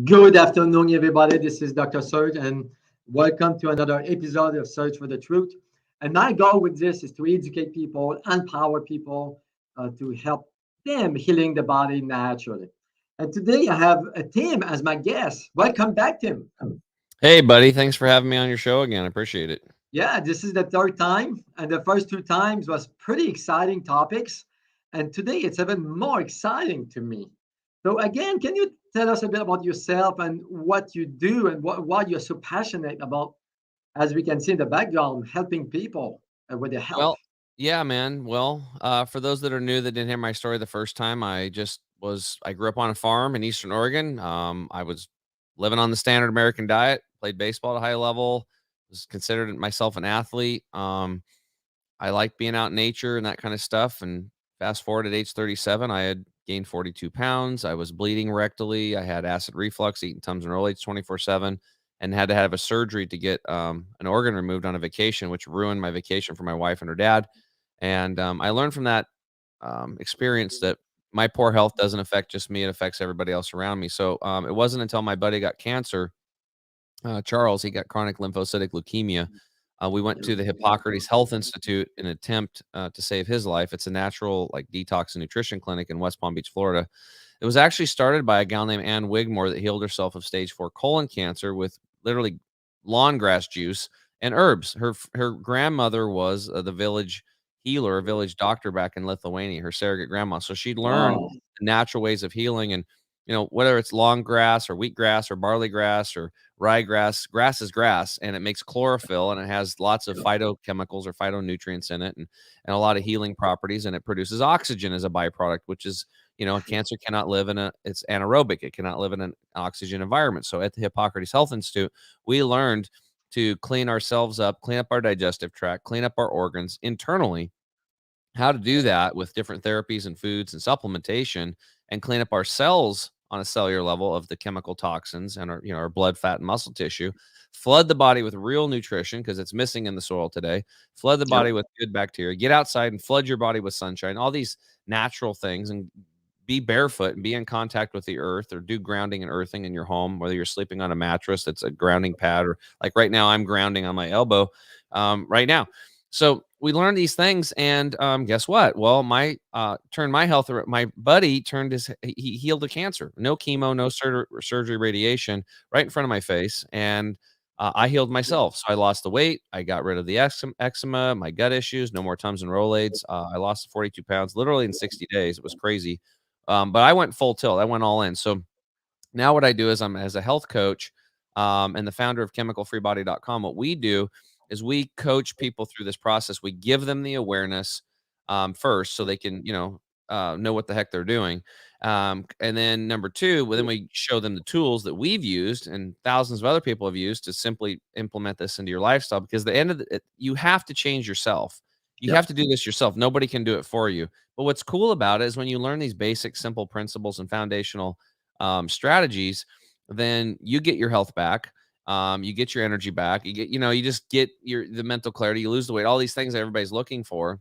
Good afternoon, everybody. This is Dr. Serge, and welcome to another episode of Search for the Truth. And my goal with this is to educate people, empower people to help them healing the body naturally. And today I have Tim as my guest. Welcome back, Tim. Hey, buddy. Thanks for having me on your show again. I appreciate it. Yeah, this is the third time, and the first two times was pretty exciting topics. And today it's even more exciting to me. So again, can you tell us a bit about yourself and what you do and why you're so passionate about, as we can see in the background, helping people with their health? Well, yeah, man. Well, for those that are new that didn't hear my story the first time, I grew up on a farm in Eastern Oregon. I was living on the standard American diet, played baseball at a high level, was considered myself an athlete. I like being out in nature and that kind of stuff. And fast forward at age 37, I had gained 42 pounds. I was bleeding rectally. I had acid reflux, eating Tums and Rolaids 24/7, and had to have a surgery to get an organ removed on a vacation, which ruined my vacation for my wife and her dad. And I learned from that experience that my poor health doesn't affect just me; it affects everybody else around me. So it wasn't until my buddy got cancer, Charles, he got chronic lymphocytic leukemia. We went to the Hippocrates Health Institute in an attempt to save his life. It's a natural like detox and nutrition clinic in West Palm Beach, Florida. It was actually started by a gal named Ann Wigmore that healed herself of stage 4 colon cancer with literally lawn grass juice and herbs. Her grandmother was the village healer, a village doctor back in Lithuania, her surrogate grandma. So she learned Wow. natural ways of healing. And whether it's long grass or wheatgrass or barley grass or ryegrass, grass is grass, and it makes chlorophyll, and it has lots of phytochemicals or phytonutrients in it, and a lot of healing properties, and it produces oxygen as a byproduct, which is, cancer cannot live it's anaerobic. It cannot live in an oxygen environment. So at the Hippocrates Health Institute, we learned to clean ourselves up, clean up our digestive tract, clean up our organs internally, how to do that with different therapies and foods and supplementation, and clean up our cells on a cellular level of the chemical toxins and our blood, fat, and muscle tissue, flood the body with real nutrition because it's missing in the soil today, flood the Yep. body with good bacteria, get outside and flood your body with sunshine, all these natural things, and be barefoot and be in contact with the earth, or do grounding and earthing in your home, whether you're sleeping on a mattress that's a grounding pad, or like right now I'm grounding on my elbow right now. So we learned these things, and guess what? Well, turned my health. My buddy he healed the cancer. No chemo, no surgery, radiation, right in front of my face, and I healed myself. So I lost the weight. I got rid of the eczema, my gut issues. No more Tums and Rolaids. I lost 42 pounds literally in 60 days. It was crazy, but I went full tilt. I went all in. So now what I do is, I'm as a health coach and the founder of chemicalfreebody.com. What we do is we coach people through this process. We give them the awareness first, so they can, know what the heck they're doing. And then number two, well, then we show them the tools that we've used and thousands of other people have used to simply implement this into your lifestyle. Because the end of you have to change yourself. You have Yep. to do this yourself. Nobody can do it for you. But what's cool about it is when you learn these basic, simple principles and foundational strategies, then you get your health back. You get your energy back. You just get the mental clarity. You lose the weight. All these things that everybody's looking for,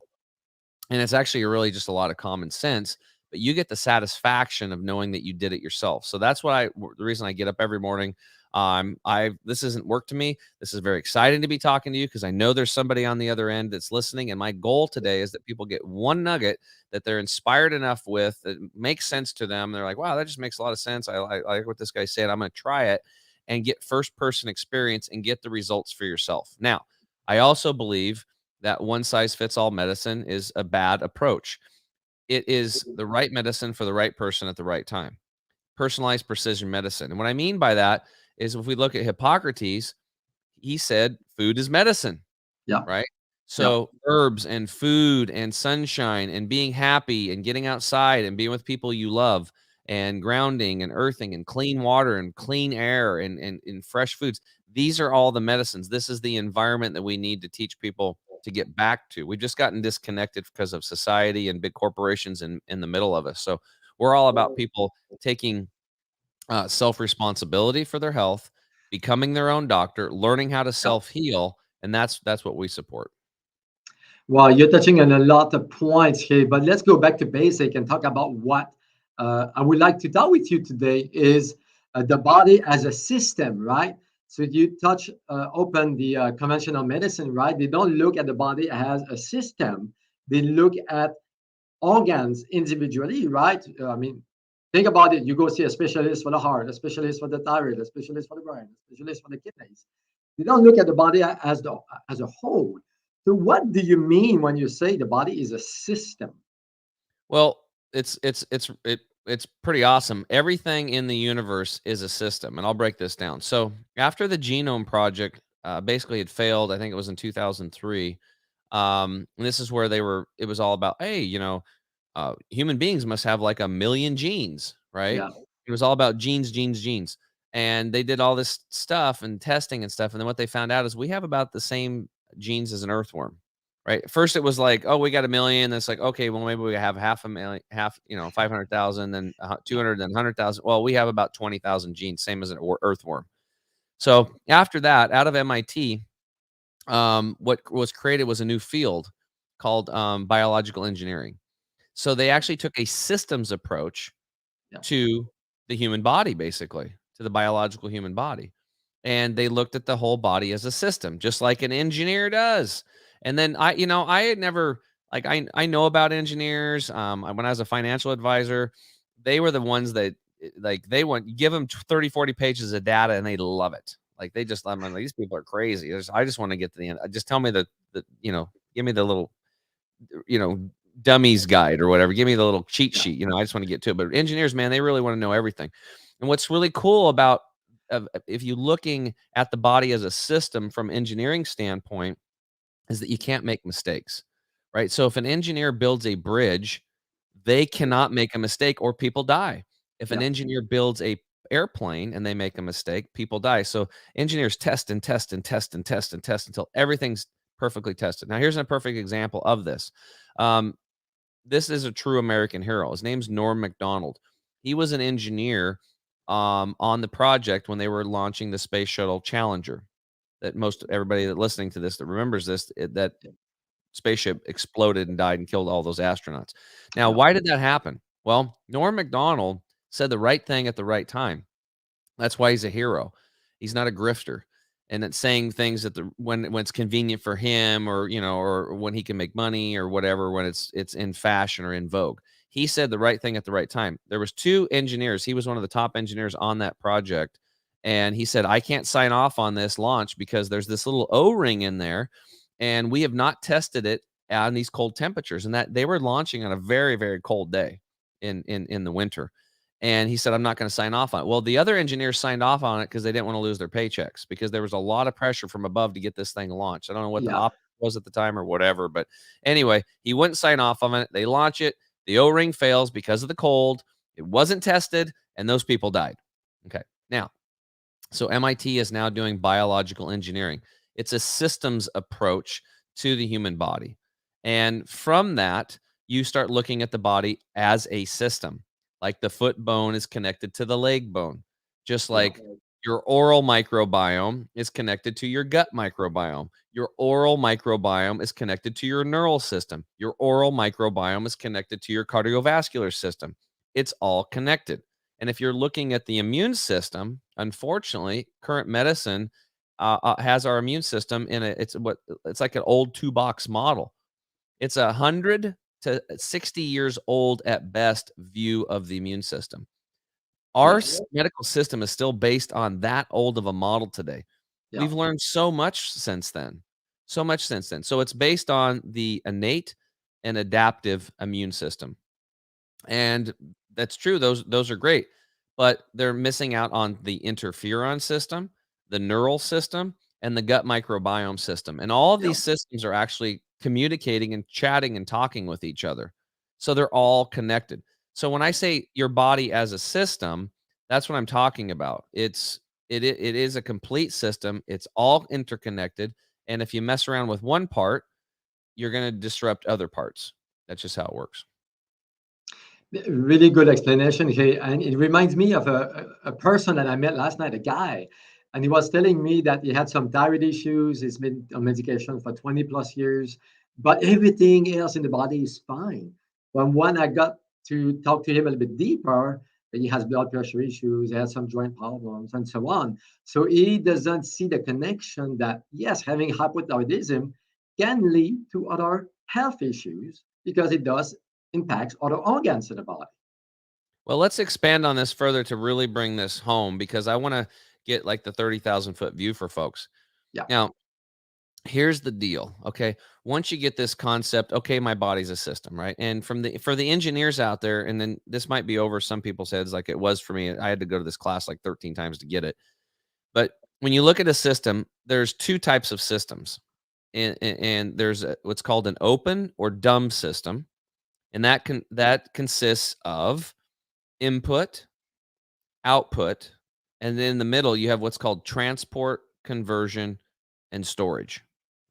and it's actually really just a lot of common sense. But you get the satisfaction of knowing that you did it yourself. So that's the reason I get up every morning. This isn't work to me. This is very exciting to be talking to you because I know there's somebody on the other end that's listening. And my goal today is that people get one nugget that they're inspired enough with that makes sense to them. They're like, wow, that just makes a lot of sense. I like what this guy said. I'm going to try it and get first person experience and get the results for yourself. Now, I also believe that one size fits all medicine is a bad approach. It is the right medicine for the right person at the right time. Personalized precision medicine. And what I mean by that is, if we look at Hippocrates, he said food is medicine, Yep. right? Yep. So herbs and food and sunshine and being happy and getting outside and being with people you love and grounding and earthing and clean water and clean air and fresh foods. These are all the medicines. This is the environment that we need to teach people to get back to. We've just gotten disconnected because of society and big corporations in the middle of us. So we're all about people taking self-responsibility for their health, becoming their own doctor, learning how to Yep. self-heal, and that's what we support. Well, you're touching on a lot of points here, but let's go back to basic and talk about what I would like to talk with you today is the body as a system, right? So you touch, open the conventional medicine, right? They don't look at the body as a system. They look at organs individually, right? I mean, think about it. You go see a specialist for the heart, a specialist for the thyroid, a specialist for the brain, a specialist for the kidneys. You don't look at the body as a whole. So, what do you mean when you say the body is a system? Well, it's pretty awesome. Everything in the universe is a system, and I'll break this down. So after the genome project basically had failed, I think it was in 2003. And this is where it was all about, hey, human beings must have like a million genes, right? Yeah, It was all about genes, genes, genes. And they did all this stuff and testing and stuff. And then what they found out is we have about the same genes as an earthworm, right? First, it was like, oh, we got a million. It's like, okay, well, maybe we have half a million, 500,000, then yeah, 200, then 100,000. Well, we have about 20,000 genes, same as an earthworm. So after that, out of MIT, what was created was a new field called biological engineering. So they actually took a systems approach yeah, to the human body, basically, to the biological human body. And they looked at the whole body as a system, just like an engineer does. And then I had never like I know about engineers. When I was a financial advisor, they were the ones that like they want give them 30, 40 pages of data and they love it. Like they just, I'm like, these people are crazy. I just want to get to the end. Just tell me give me the little you know, dummies guide or whatever. Give me the little cheat yeah, sheet. I just want to get to it. But engineers, man, they really want to know everything. And what's really cool about if you looking at the body as a system from engineering standpoint is that you can't make mistakes, right? So if an engineer builds a bridge, they cannot make a mistake or people die. If an yeah, engineer builds a airplane and they make a mistake, people die. So engineers test and test and test and test and test until everything's perfectly tested. Now here's a perfect example of this. Um, this is a true American hero. His name's Norm Macdonald. He was an engineer on the project when they were launching the Space Shuttle Challenger. That most everybody that listening to this that remembers this, that yeah, spaceship exploded and died and killed all those astronauts. Now, yeah, why did that happen? Well, Norm Macdonald said the right thing at the right time. That's why he's a hero. He's not a grifter. And it's saying things that when it's convenient for him or or when he can make money or whatever, when it's in fashion or in vogue. He said the right thing at the right time. There was two engineers. He was one of the top engineers on that project. And he said, I can't sign off on this launch because there's this little O-ring in there, and we have not tested it on these cold temperatures. And that they were launching on a very, very cold day in the winter. And he said, I'm not going to sign off on it. Well, the other engineers signed off on it because they didn't want to lose their paychecks because there was a lot of pressure from above to get this thing launched. I don't know what the yeah, op was at the time or whatever. But anyway, he wouldn't sign off on it. They launch it. The O ring fails because of the cold. It wasn't tested, and those people died. Okay. Now, so MIT is now doing biological engineering. It's a systems approach to the human body. And from that, you start looking at the body as a system. Like the foot bone is connected to the leg bone, just yeah, like your oral microbiome is connected to your gut microbiome. Your oral microbiome is connected to your neural system. Your oral microbiome is connected to your cardiovascular system. It's all connected. And if you're looking at the immune system, unfortunately, current medicine has our immune system in it's like an old two box model. It's 100 to 60 years old at best view of the immune system. Our yeah, medical system is still based on that old of a model today. yeah. We've learned so much since then. So much since then. So it's based on the innate and adaptive immune system. And that's true. Those are great, but they're missing out on the interferon system, the neural system, and the gut microbiome system. And all of Yeah. these systems are actually communicating and chatting and talking with each other. So they're all connected. So when I say your body as a system, that's what I'm talking about. It is a complete system. It's all interconnected. And if you mess around with one part, you're going to disrupt other parts. That's just how it works. Really good explanation here. And it reminds me of a person that I met last night, a guy. And he was telling me that he had some thyroid issues. He's been on medication for 20 plus years, but everything else in the body is fine. When I got to talk to him a little bit deeper, he has blood pressure issues, he has some joint problems, and so on. So he doesn't see the connection that, yes, having hypothyroidism can lead to other health issues because it does impact other organs in the body. Well, let's expand on this further to really bring this home because I want to get like the 30,000-foot view for folks. Yeah, Now, here's the deal, okay? Once you get this concept, okay, my body's a system, right? And from the for the engineers out there, and then this might be over some people's heads like it was for me. I had to go to this class like 13 times to get it. But when you look at a system, there's two types of systems. And there's what's called an open or dumb system, and that consists of input, output, and then in the middle you have what's called transport, conversion, and storage.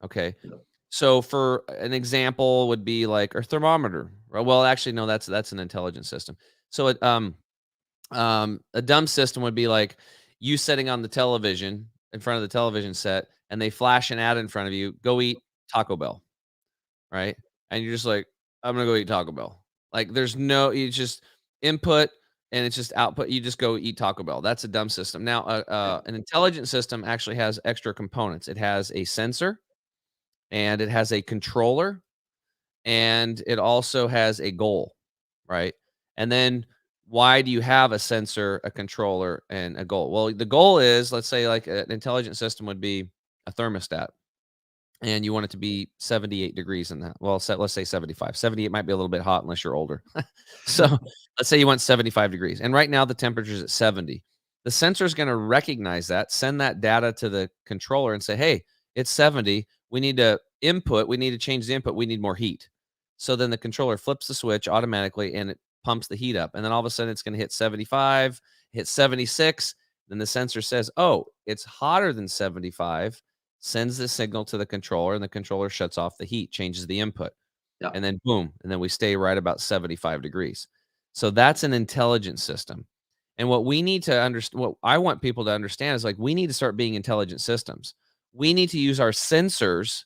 Okay. yeah, So for an example would be like a thermometer. Right? Well, actually, no, that's an intelligent system. So a dumb system would be like you sitting on the television in front of the television set and they flash an ad in front of you, go eat Taco Bell, right? And you're just like, I'm gonna go eat Taco Bell. Like there's no, you just input and it's just output. You just go eat Taco Bell. That's a dumb system. Now, yeah, an intelligent system actually has extra components. It has a sensor and it has a controller and it also has a goal, right? And then why do you have a sensor, a controller, and a goal? Well, the goal is, let's say, like an intelligent system would be a thermostat and you want it to be 78 degrees in that. Well, let's say 75. 78 might be a little bit hot unless you're older. So let's say you want 75 degrees. And right now the temperature is at 70. The sensor is going to recognize that, send that data to the controller and say, hey, it's 70. We need to input. We need to change the input. We need more heat. So then the controller flips the switch automatically and it pumps the heat up. And then all of a sudden it's going to hit 75, hit 76. Then the sensor says, oh, it's hotter than 75, sends the signal to the controller, and the controller shuts off the heat, changes the input, yeah, and then boom, and then we stay right about 75 degrees. So that's an intelligent system. And what we need to understand, what I want people to understand is like we need to start being intelligent systems. We need to use our sensors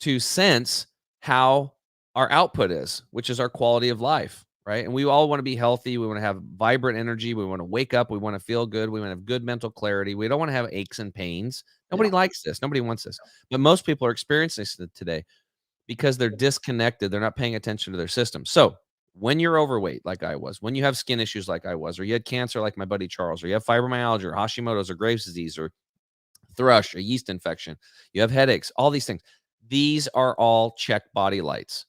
to sense how our output is, which is our quality of life, right? And we all want to be healthy. We want to have vibrant energy. We want to wake up. We want to feel good. We want to have good mental clarity. We don't want to have aches and pains. Nobody yeah, likes this. Nobody wants this. But most people are experiencing this today because they're disconnected. They're not paying attention to their system. So when you're overweight, like I was, when you have skin issues like I was, or you had cancer like my buddy Charles, or you have fibromyalgia or Hashimoto's or Graves' disease or thrush, a yeast infection, you have headaches, all these things. These are all check body lights.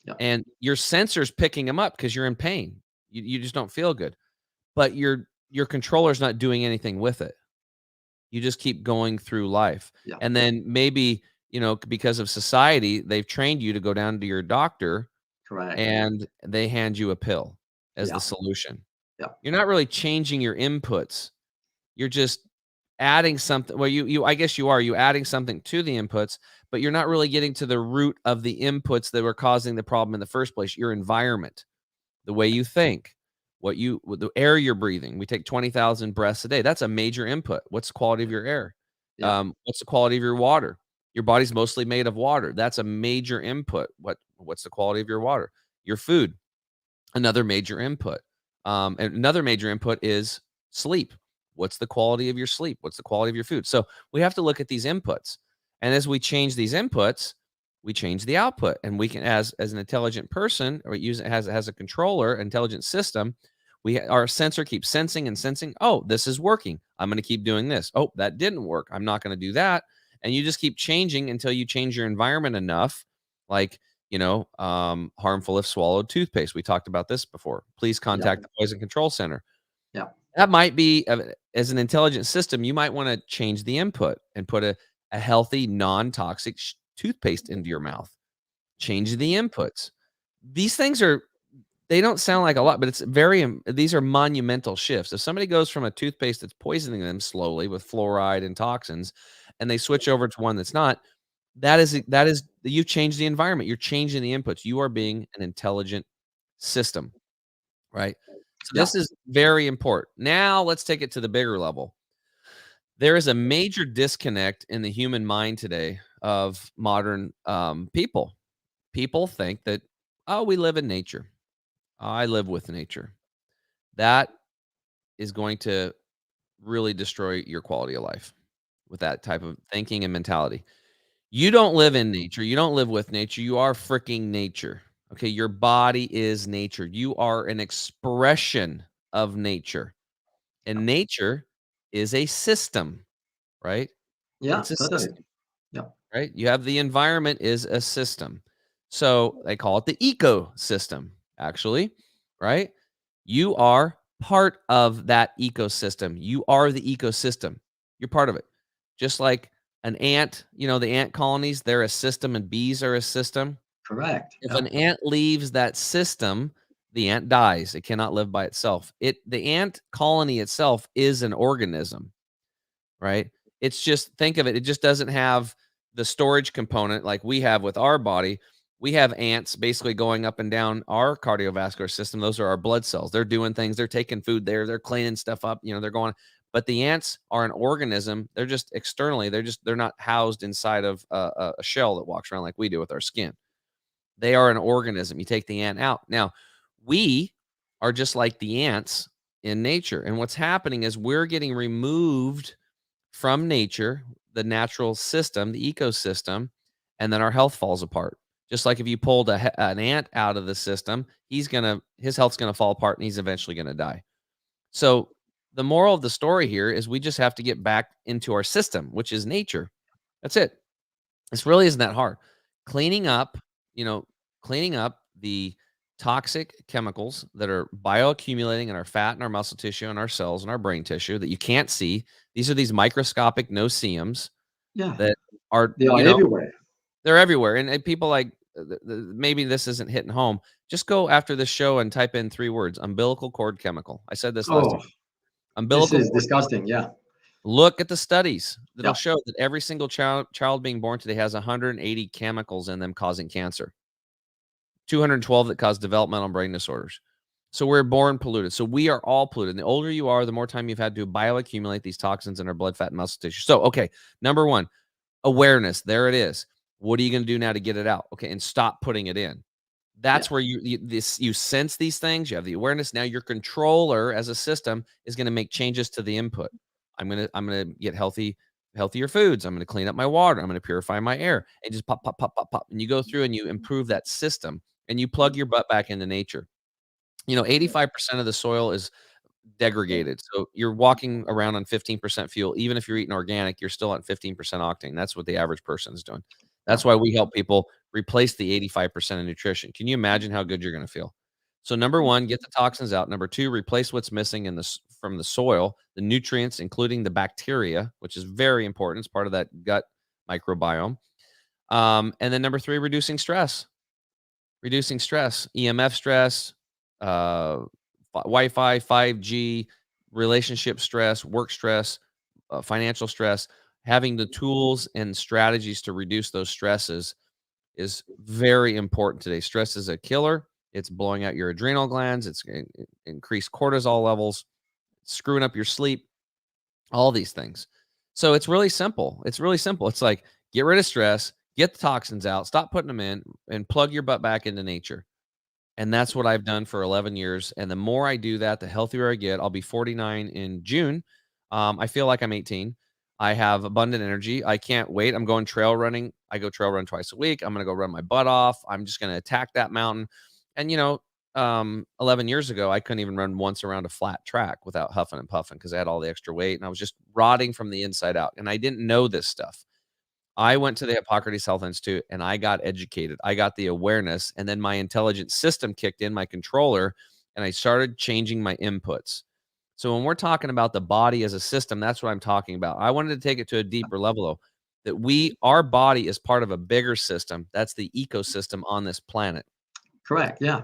yeah, And your sensor's picking them up because you're in pain. You just don't feel good. But your controller's not doing anything with it. You just keep going through life. yeah. And then maybe, because of society, they've trained you to go down to your doctor Correct. and they hand you a pill as the Yeah, solution. yeah, You're not really changing your inputs. You're just adding something. Well, you I guess you are. You adding something to the inputs, but you're not really getting to the root of the inputs that were causing the problem in the first place. Your environment, the way you think, the air you're breathing. We take 20,000 breaths a day. That's a major input. What's the quality of your air? yeah, What's the quality of your water? Your body's mostly made of water. That's a major input. What's the quality of your water? Your food, another major input. And another major input is sleep. What's the quality of your sleep? What's the quality of your food? So we have to look at these inputs. And as we change these inputs, we change the output. And we can, as an intelligent person, or use it as a controller, intelligent system, our sensor keeps sensing and sensing. Oh, this is working. I'm going to keep doing this. Oh, that didn't work. I'm not going to do that. And you just keep changing until you change your environment enough, like harmful if swallowed toothpaste. We talked about this before. Please yeah, contact the Poison Control Center. yeah, That might be, as an intelligent system, you might want to change the input and put a healthy, non-toxic toothpaste into your mouth. Change the inputs. These things they don't sound like a lot, but these are monumental shifts. If somebody goes from a toothpaste that's poisoning them slowly with fluoride and toxins, and they switch over to one that's not, that is you've changed the environment. You're changing the inputs. You are being an intelligent system, right? So yeah, this is very important. Now let's take it to the bigger level. There is a major disconnect in the human mind today of modern people. People think that, oh, we live in nature. I live with nature. That is going to really destroy your quality of life with that type of thinking and mentality. You don't live in nature. You don't live with nature. You are freaking nature. Okay. Your body is nature. You are an expression of nature. Yeah, And nature is a system, right? yeah, It's a totally. system, Yeah, right? You have the environment is a system. So they call it the ecosystem, actually, right? You are part of that ecosystem. You are the ecosystem. You're part of it. Just like an ant, the ant colonies, they're a system and bees are a system. correct. If Yeah, an ant leaves that system, the ant dies. It cannot live by itself. The ant colony itself is an organism, right? It's just think of it, it just doesn't have the storage component like we have with our body. We have ants basically going up and down our cardiovascular system. Those are our blood cells. They're doing things, they're taking food there, they're cleaning stuff up, they're going. But the ants are an organism. They're just externally, they're not housed inside of a shell that walks around like we do with our skin. They are an organism. You take the ant out. Now, we are just like the ants in nature. And what's happening is we're getting removed from nature, the natural system, the ecosystem, and then our health falls apart. Just like if you pulled an ant out of the system, his health's gonna fall apart and he's eventually gonna die. So the moral of the story here is we just have to get back into our system, which is nature. That's it. This really isn't that hard. Cleaning up, you know, cleaning up the toxic chemicals that are bioaccumulating in our fat and our muscle tissue and our cells and our brain tissue that you can't see. These are these microscopic no-see-ums yeah, that are, they are everywhere. they're everywhere. And people like maybe this isn't hitting home. Just go after this show and type in 3 words: umbilical cord chemical. I said this last Oh, time. this Umbilical is cord. disgusting. Yeah, Look at the studies that'll yeah, show that every single child being born today has 180 chemicals in them causing cancer, 212 that cause developmental brain disorders. So we're born polluted. So we are all polluted. And the older you are, the more time you've had to bioaccumulate these toxins in our blood, fat, and muscle tissue. So, okay, number one, awareness. There it is. What are you going to do now to get it out? Okay, and stop putting it in. yeah, That's where you sense these things. You have the awareness. Now your controller as a system is going to make changes to the input. I'm gonna get healthier foods. I'm gonna clean up my water. I'm gonna purify my air, and just pop, pop, pop, pop, pop. And you go through and you improve that system, and you plug your butt back into nature. 85% of the soil is degraded. So you're walking around on 15% fuel. Even if you're eating organic, you're still at 15% octane. That's what the average person is doing. yeah, That's why we help people replace the 85% of nutrition. Can you imagine how good you're going to feel? So number one, get the toxins out. Number two, replace what's missing from the soil, the nutrients, including the bacteria, which is very important. It's part of that gut microbiome. And then number three, reducing stress, EMF stress, uh, Wi-Fi, 5G, relationship stress, work stress, financial stress. Having the tools and strategies to reduce those stresses is very important today. Stress is a killer. It's blowing out your adrenal glands. It's increased cortisol levels, screwing up your sleep, all these things. So it's really simple. It's really simple. It's like get rid of stress, get the toxins out, stop putting them in, and plug your butt back into nature. And that's what I've done for 11 years. And the more I do that, the healthier I get. I'll be 49 in June. I feel like I'm 18. I have abundant energy. I can't wait. I'm going trail running. I go trail run twice a week. I'm going to go run my butt off. I'm just going to attack that mountain. And, 11 years ago, I couldn't even run once around a flat track without huffing and puffing because I had all the extra weight and I was just rotting from the inside out. And I didn't know this stuff. I went to the Hippocrates Health Institute and I got educated. I got the awareness, and then my intelligent system kicked in, my controller, and I started changing my inputs. So when we're talking about the body as a system, that's what I'm talking about. I wanted to take it to a deeper level though, that our body is part of a bigger system. That's the ecosystem on this planet. correct. Yeah.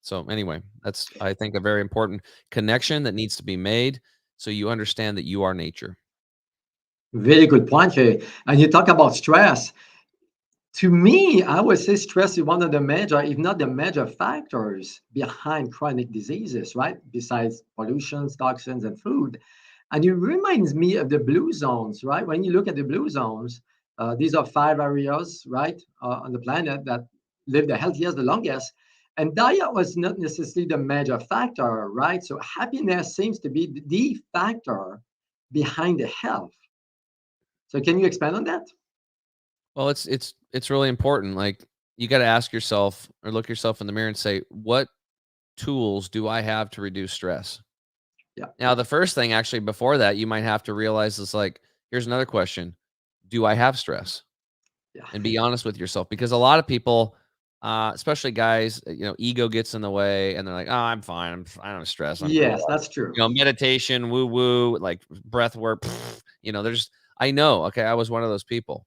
So anyway, that's I think a very important connection that needs to be made so you understand that you are nature. Very good point, Jay. And you talk about stress. To me, I would say stress is one of the major, if not the major factors behind chronic diseases, right? Besides pollution, toxins, and food. And it reminds me of the blue zones, right? When you look at the blue zones, these are 5 areas, right, on the planet that live the healthiest, the longest. And diet was not necessarily the major factor, right? So happiness seems to be the factor behind the health. So can you expand on that? Well, it's really important. Like you got to ask yourself or look yourself in the mirror and say, what tools do I have to reduce stress? Yeah, Now, the first thing actually before that, you might have to realize is like, here's another question. Do I have stress? yeah. And be honest with yourself because a lot of people, especially guys, ego gets in the way and they're like, oh, I'm fine. I don't stress. I'm cool. Yes, that's true. Meditation, woo woo, like breath work. There's, I know. Okay. I was one of those people.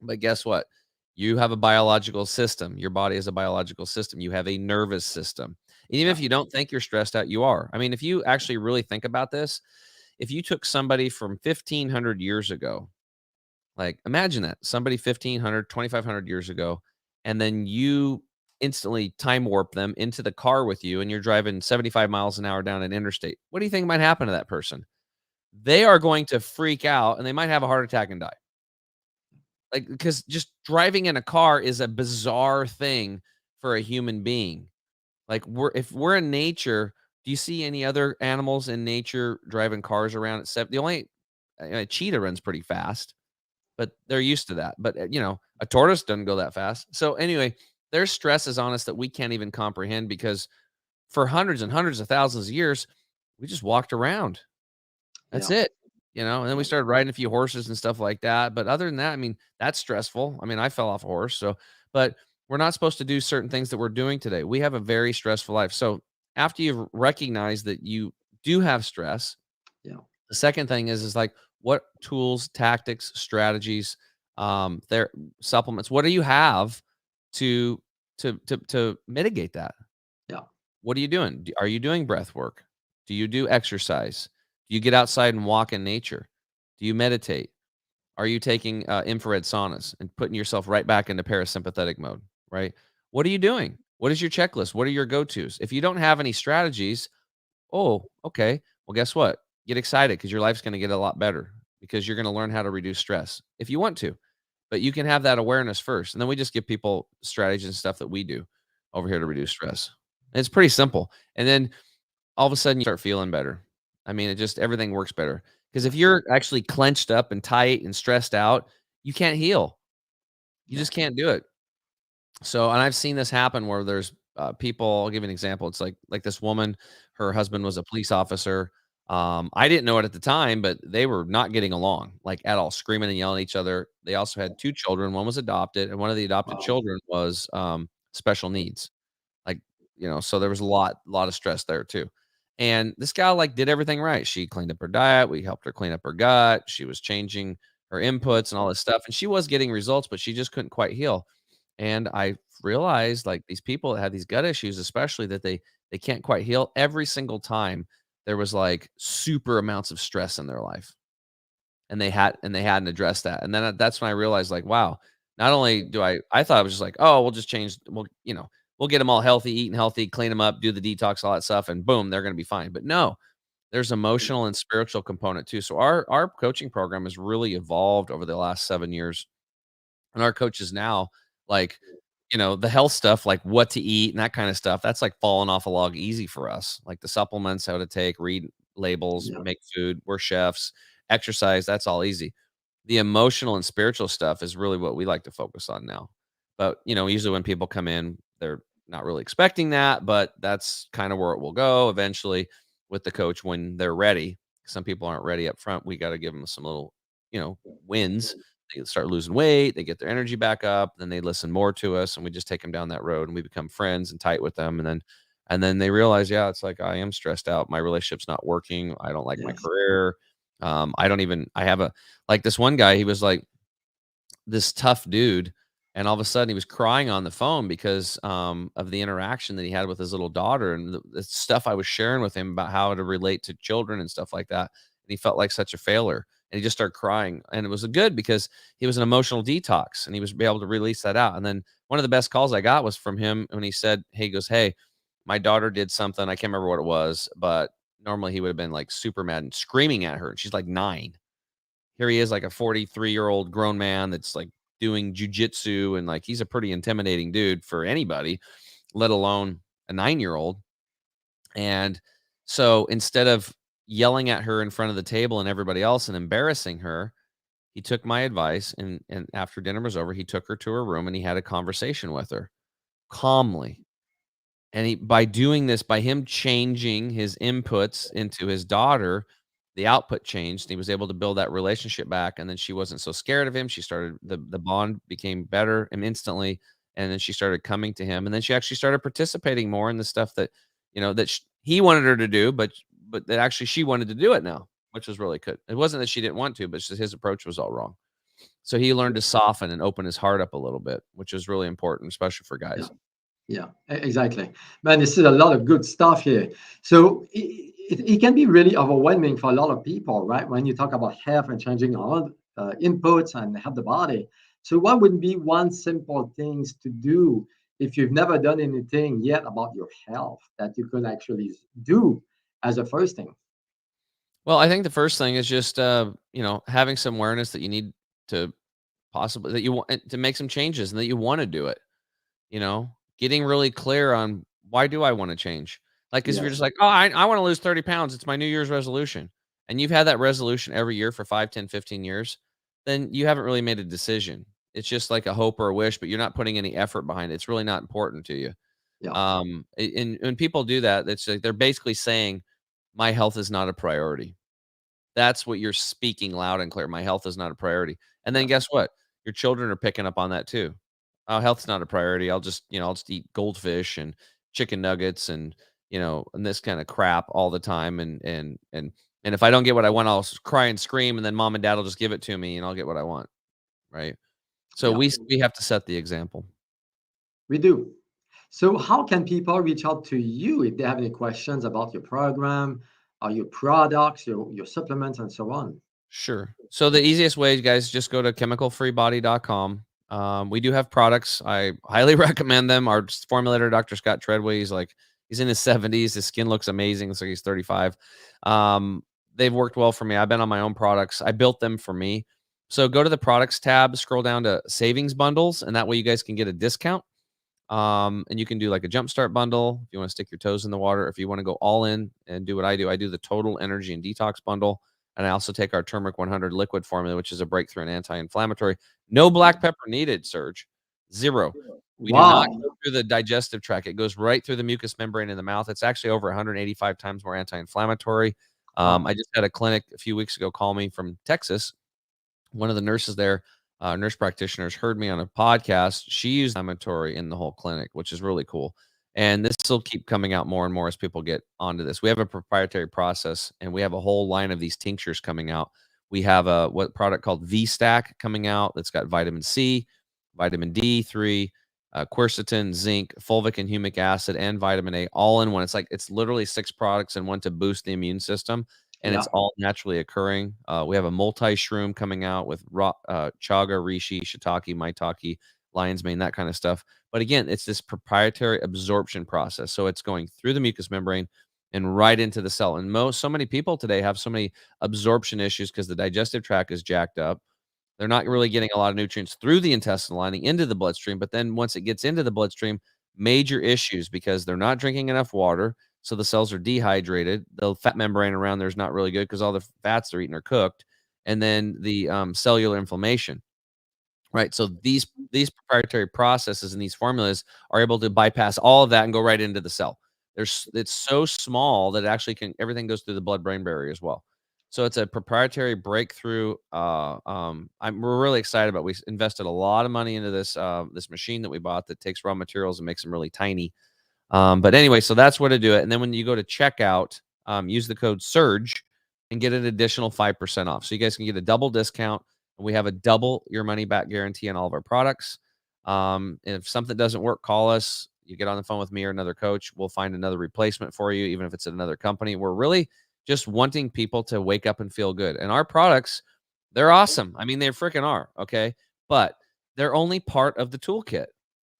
But guess what? You have a biological system. Your body is a biological system. You have a nervous system. And even Yeah, if you don't think you're stressed out, you are. I mean, if you actually really think about this, if you took somebody from 1500 years ago, like imagine that somebody 1500, 2500 years ago, and then you instantly time warp them into the car with you and you're driving 75 miles an hour down an interstate. What do you think might happen to that person? They are going to freak out and they might have a heart attack and die. Like, because just driving in a car is a bizarre thing for a human being. Like, if we're in nature, do you see any other animals in nature driving cars around except the only a cheetah runs pretty fast, but they're used to that. But a tortoise doesn't go that fast. So anyway, their stress is on us that we can't even comprehend because for hundreds and hundreds of thousands of years, we just walked around. That's yeah, it, and then we yeah, started riding a few horses and stuff like that, but other than that, I mean, that's stressful. I mean, I fell off a horse, but we're not supposed to do certain things that we're doing today. We have a very stressful life. So, after you've recognized that you do have stress, yeah, the second thing is like, what tools, tactics, strategies, there supplements, what do you have to to mitigate that? yeah, What are you doing? Are you doing breath work? Do you do exercise? Do you get outside and walk in nature? Do you meditate? Are you taking infrared saunas and putting yourself right back into parasympathetic mode? Right? What are you doing? What is your checklist? What are your go tos? If you don't have any strategies, oh, okay. Well, guess what? Get excited because your life's going to get a lot better because you're going to learn how to reduce stress if you want to. But you can have that awareness first. And then we just give people strategies and stuff that we do over here to reduce stress. And it's pretty simple. And then all of a sudden you start feeling better. I mean, it just everything works better. Because if yes, you're actually clenched up and tight and stressed out, you can't heal. You yeah. just can't do it. So, and I've seen this happen where there's people. I'll give you an example. It's like this woman. Her husband was a police officer. I didn't know it at the time, but they were not getting along like at all, screaming and yelling at each other. They also had two children. One was adopted, and one of the adopted Wow. children was special needs. Like, so there was a lot of stress there too. And this guy like did everything right. She cleaned up her diet. We helped her clean up her gut. She was changing her inputs and all this stuff. And she was getting results, but she just couldn't quite heal. And I realized like these people that have these gut issues, especially that they can't quite heal every single time there was like super amounts of stress in their life. And they hadn't addressed that. And then that's when I realized like, wow, not only do I thought it was just like, oh, we'll just change, we'll get them all healthy, eating healthy, clean them up, do the detox, all that stuff, and boom, they're going to be fine. But no, there's emotional and spiritual component too. So our coaching program has really evolved over the last 7 years, and our coaches now, like, the health stuff, like what to eat and that kind of stuff, that's like falling off a log easy for us. Like the supplements, how to take, read labels, Yeah, make food, we're chefs, exercise, that's all easy. The emotional and spiritual stuff is really what we like to focus on now. But, usually when people come in, they're not really expecting that, but that's kind of where it will go eventually with the coach when they're ready. Some people aren't ready up front. We got to give them some little, wins. They start losing weight, they get their energy back up, then they listen more to us and we just take them down that road and we become friends and tight with them. And then they realize, yeah, it's like I am stressed out. My relationship's not working. I don't like my yes, career. I have a like this one guy, he was like this tough dude, and all of a sudden he was crying on the phone because of the interaction that he had with his little daughter and the stuff I was sharing with him about how to relate to children and stuff like that. And he felt like such a failure. And he just started crying. And it was good because he was an emotional detox and he was able to release that out. And then one of the best calls I got was from him when he said, hey, he goes, hey, my daughter did something. I can't remember what it was, but normally he would have been like super mad and screaming at her. And she's like 9. Here he is, like a 43-year-old grown man that's like doing jujitsu and like he's a pretty intimidating dude for anybody. let alone a 9-year-old. And so instead of yelling at her in front of the table and everybody else and embarrassing her, he took my advice, and after dinner was over, he took her to her room and he had a conversation with her calmly. And he by doing this, by him changing his inputs into his daughter, the output changed. He was able to build that relationship back, and then she wasn't so scared of him. She started the bond became better and instantly, and then she started coming to him, and then she actually started participating more in the stuff that, that he wanted her to do, but that actually she wanted to do it now, which was really good. It wasn't that she didn't want to, but it's just his approach was all wrong. So he learned to soften and open his heart up a little bit, which is really important, especially for Yeah. guys. Yeah, exactly. Man, this is a lot of good stuff here. So it can be really overwhelming for a lot of people, right? When you talk about health and changing all inputs and help the body. So what would be one simple things to do if you've never done anything yet about your health that you could actually do as a first thing? Well, I think the first thing is just, having some awareness that you need to possibly that you want to make some changes and that you want to do it. Getting really clear on why do I want to change? Like, 'cause if you're just Yes. like, oh, I want to lose 30 pounds, it's my New Year's resolution. And you've had that resolution every year for 5, 10, 15 years, then you haven't really made a decision. It's just like a hope or a wish, but you're not putting any effort behind it. It's really not important to you. Yeah. And when people do that, it's like they're basically saying, my health is not a priority. That's what you're speaking loud and clear. My health is not a priority. And then Yeah. guess what? Your children are picking up on that too. Oh, health's not a priority. I'll just eat goldfish and chicken nuggets and, and this kind of crap all the time. And if I don't get what I want, I'll cry and scream, and then mom and dad will just give it to me and I'll get what I want. Right. So Yeah. we have to set the example. We do. So, how can people reach out to you if they have any questions about your program, or your products, your supplements, and so on? Sure. So the easiest way, guys, just go to chemicalfreebody.com. We do have products. I highly recommend them. Our formulator, Dr. Scott Treadway, he's in his 70s. His skin looks amazing. So he's 35. They've worked well for me. I've been on my own products. I built them for me. So go to the products tab, scroll down to savings bundles, and that way you guys can get a discount. And you can do like a jumpstart bundle if you want to stick your toes in the water. If you want to go all in and do what I do the total energy and detox bundle. And I also take our turmeric 100 liquid formula, which is a breakthrough and anti-inflammatory. No black pepper needed, Serge. Zero. We do not Wow. go through the digestive tract. It goes right through the mucous membrane in the mouth. It's actually over 185 times more anti-inflammatory. Wow. I just had a clinic a few weeks ago call me from Texas. One of the nurses there, nurse practitioners, heard me on a podcast. She used inflammatory in the whole clinic, which is really cool. And this will keep coming out more and more as people get onto this. We have a proprietary process, and we have a whole line of these tinctures coming out. We have a what product called V Stack coming out that's got vitamin C, vitamin D3, quercetin, zinc, fulvic and humic acid, and vitamin A all in one. It's literally 6 products in one to boost the immune system, and Yeah. it's all naturally occurring. We have a multi shroom coming out with chaga, reishi, shiitake, maitake, lion's mane, that kind of stuff. But again, it's this proprietary absorption process. So it's going through the mucous membrane and right into the cell. And so many people today have so many absorption issues because the digestive tract is jacked up. They're not really getting a lot of nutrients through the intestinal lining into the bloodstream. But then once it gets into the bloodstream, major issues because they're not drinking enough water. So the cells are dehydrated. The fat membrane around there is not really good because all the fats they're eating are cooked. And then the cellular inflammation. Right. So these proprietary processes and these formulas are able to bypass all of that and go right into the cell. It's so small that it actually can everything goes through the blood-brain barrier as well. So it's a proprietary breakthrough. We're really excited about. We invested a lot of money into this machine that we bought that takes raw materials and makes them really tiny. But anyway, so that's where to do it. And then when you go to checkout, use the code SURGE and get an additional 5% off. So you guys can get a double discount. And we have a double your money back guarantee on all of our products. If something doesn't work, call us. You get on the phone with me or another coach. We'll find another replacement for you, even if it's at another company. We're really just wanting people to wake up and feel good. And our products, they're awesome. I mean, they freaking are. Okay. But they're only part of the toolkit.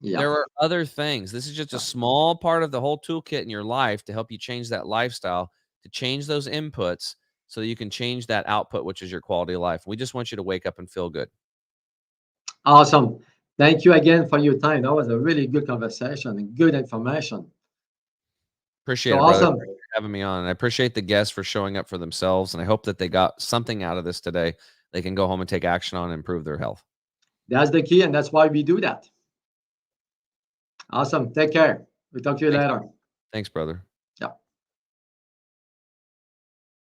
Yeah. There are other things. This is just a Yeah. small part of the whole toolkit in your life to help you change that lifestyle, to change those inputs so that you can change that output, which is your quality of life. We just want you to wake up and feel good. Awesome. Thank you again for your time. That was a really good conversation and good information. Appreciate So it, brother. awesome. Thanks for having me on. And I appreciate the guests for showing up for themselves. And I hope that they got something out of this today they can go home and take action on and improve their health. That's the key, and that's why we do that. Awesome. Take care. We'll talk to you Thanks. later. Thanks, brother.